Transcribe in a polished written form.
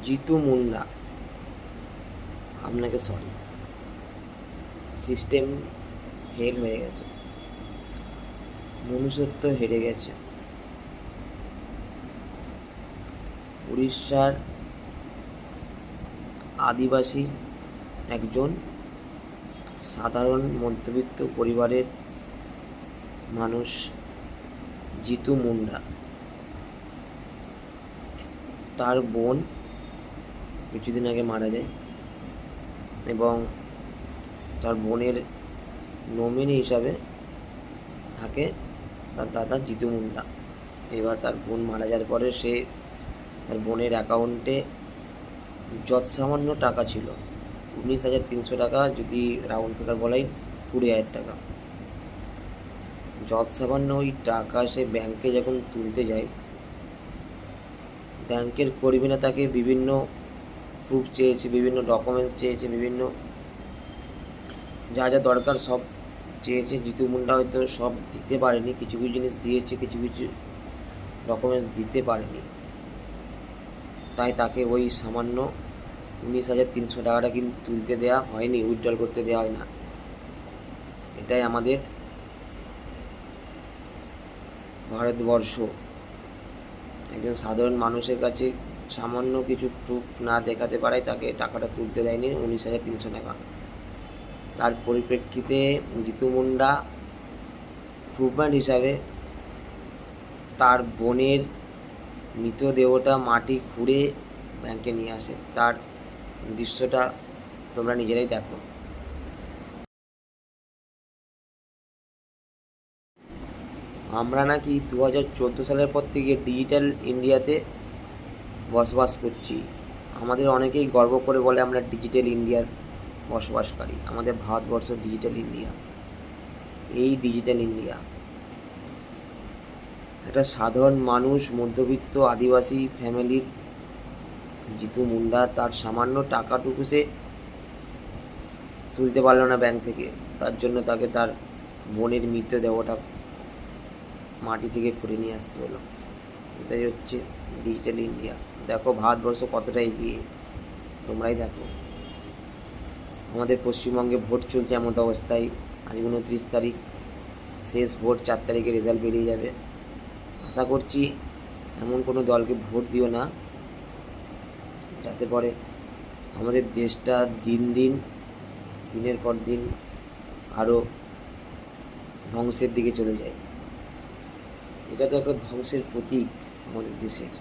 জিতু মুন্ডা, আপনাকে sorry, system fail হয়ে গেছে, মনুষ্যত্ব হেরে গেছে। উড়িষ্যার আদিবাসী একজন সাধারণ মধ্যবিত্ত পরিবারের মানুষ জিতু মুন্ডা, তার বোন কিছুদিন আগে মারা যায় এবং তার বোনের নমিনি হিসাবে থাকে তার দাদা জিতু মুন্ডা। এবার তার বোন মারা যাওয়ার পরে সে তার বোনের অ্যাকাউন্টে যৎসামান্য টাকা ছিল, 19,300 টাকা, যদি রাউন্ড ফিগার বলাই 20,000 টাকা। যৎসামান্য ওই টাকা সে ব্যাংকে যখন তুলতে যায়, ব্যাংকের কর্মীরা তাকে বিভিন্ন প্রুফ চেয়েছে, বিভিন্ন ডকুমেন্টস চেয়েছে, বিভিন্ন যা যা দরকার সব চেয়েছে। জিতু মুন্ডা হয়তো সব দিতে পারেনি, কিছু কিছু জিনিস দিয়েছে, কিছু কিছু ডকুমেন্টস দিতে পারেনি, তাই তাকে ওই সামান্য 19,300 টাকাটা কিন্তু তুলতে দেওয়া হয়নি, উইথড্রল করতে দেওয়া হয় না। এটাই আমাদের ভারতবর্ষ। একজন সাধারণ মানুষের কাছে সামান্য কিছু প্রুফ না দেখাতে পারায় তাকে টাকাটা তুলতে দেয়নি 19,300 টাকা। তার পরিপ্রেক্ষিতে জিতু মুন্ডা প্রুফম্যান হিসাবে তার বোনের মৃতদেহটা মাটি খুঁড়ে ব্যাংকে নিয়ে আসে। তার দৃশ্যটা তোমরা নিজেরাই দেখো। আমরা নাকি 2014 সালের পর থেকে ডিজিটাল ইন্ডিয়াতে বসবাস করছি। আমাদের অনেকেই গর্ব করে বলে আমরা ডিজিটাল ইন্ডিয়ার বসবাসকারী। আমাদের ভারতবর্ষ ডিজিটাল ইন্ডিয়া। এই ডিজিটাল ইন্ডিয়া একটা সাধারণ মানুষ, মধ্যবিত্ত আদিবাসী ফ্যামিলির জিতু মুন্ডা তার সামান্য টাকাটুকু সে তুলতে পারলো না ব্যাংক থেকে, তার জন্য তাকে তার বোনের মৃতদেহটা মাটি থেকে খুঁড়ে নিয়ে আসতে হলো। এটাই হচ্ছে ডিজিটাল ইন্ডিয়া। দেখো ভারতবর্ষ কতটা এগিয়ে, তোমরাই দেখো। আমাদের পশ্চিমবঙ্গে ভোট চলছে এমন অবস্থায়, আজ 29 তারিখ, শেষ ভোট 4 তারিখে রেজাল্ট বেরিয়ে যাবে। আশা করছি এমন কোনো দলকে ভোট দিও না যাতে পরে আমাদের দেশটা দিনের পর দিন আরও ধ্বংসের দিকে চলে যায়। এটা তো একটা ধ্বংসের প্রতীক আমাদের দেশের।